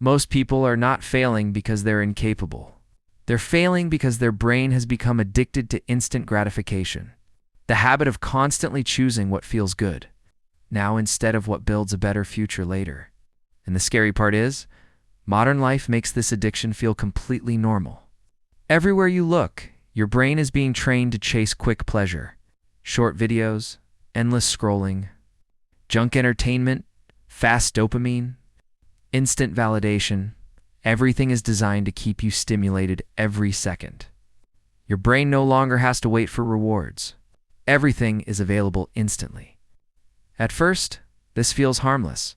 Most people are not failing because they're incapable. They're failing because their brain has become addicted to instant gratification, the habit of constantly choosing what feels good now instead of what builds a better future later. And the scary part is, modern life makes this addiction feel completely normal. Everywhere you look, your brain is being trained to chase quick pleasure, short videos, endless scrolling, junk entertainment, fast dopamine, instant validation. Everything is designed to keep you stimulated every second. Your brain no longer has to wait for rewards. Everything is available instantly. At first, this feels harmless,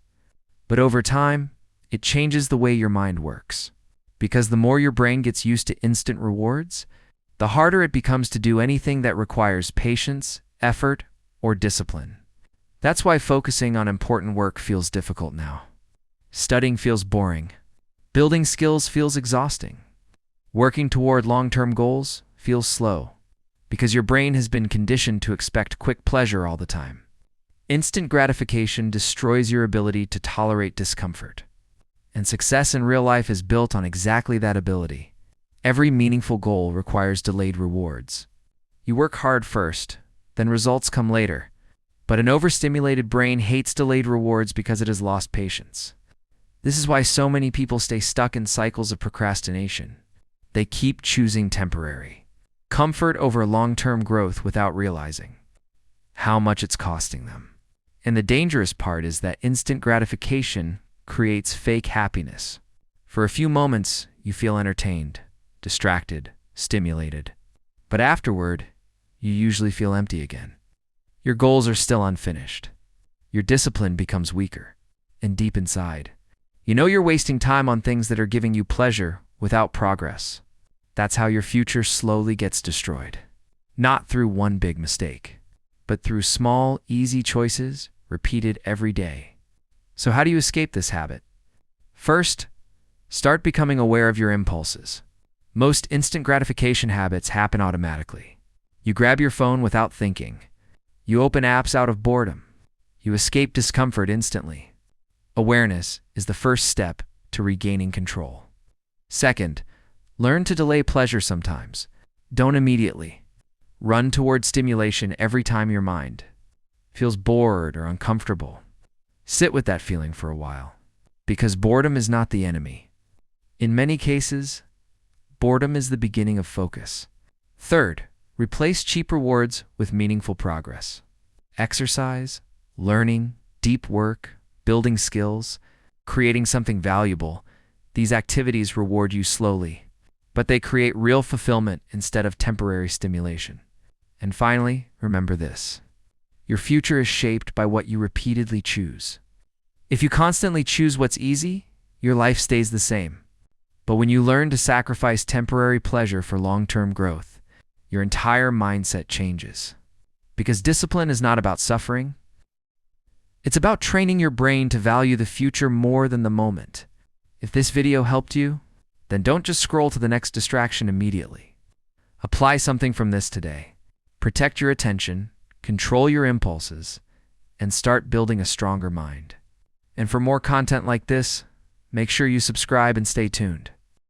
but over time, it changes the way your mind works. Because the more your brain gets used to instant rewards, the harder it becomes to do anything that requires patience, effort, or discipline. That's why focusing on important work feels difficult now. Studying feels boring. Building skills feels exhausting. Working toward long-term goals feels slow, because your brain has been conditioned to expect quick pleasure all the time. Instant gratification destroys your ability to tolerate discomfort. And success in real life is built on exactly that ability. Every meaningful goal requires delayed rewards. You work hard first, then results come later. But an overstimulated brain hates delayed rewards because it has lost patience. This is why so many people stay stuck in cycles of procrastination. They keep choosing temporary comfort over long-term growth without realizing how much it's costing them. And the dangerous part is that instant gratification creates fake happiness. For a few moments, you feel entertained, distracted, stimulated. But afterward, you usually feel empty again. Your goals are still unfinished. Your discipline becomes weaker. And deep inside, you know you're wasting time on things that are giving you pleasure without progress. That's how your future slowly gets destroyed. Not through one big mistake, but through small, easy choices repeated every day. So how do you escape this habit? First, start becoming aware of your impulses. Most instant gratification habits happen automatically. You grab your phone without thinking. You open apps out of boredom. You escape discomfort instantly. Awareness is the first step to regaining control. Second, learn to delay pleasure sometimes. Don't immediately run toward stimulation every time your mind feels bored or uncomfortable. Sit with that feeling for a while, because boredom is not the enemy. In many cases, boredom is the beginning of focus. Third, replace cheap rewards with meaningful progress. Exercise, learning, deep work, building skills, creating something valuable. These activities reward you slowly, but they create real fulfillment instead of temporary stimulation. And finally, remember this. Your future is shaped by what you repeatedly choose. If you constantly choose what's easy, your life stays the same. But when you learn to sacrifice temporary pleasure for long-term growth, your entire mindset changes. Because discipline is not about suffering. It's about training your brain to value the future more than the moment. If this video helped you, then don't just scroll to the next distraction immediately. Apply something from this today. Protect your attention, control your impulses, and start building a stronger mind. And for more content like this, make sure you subscribe and stay tuned.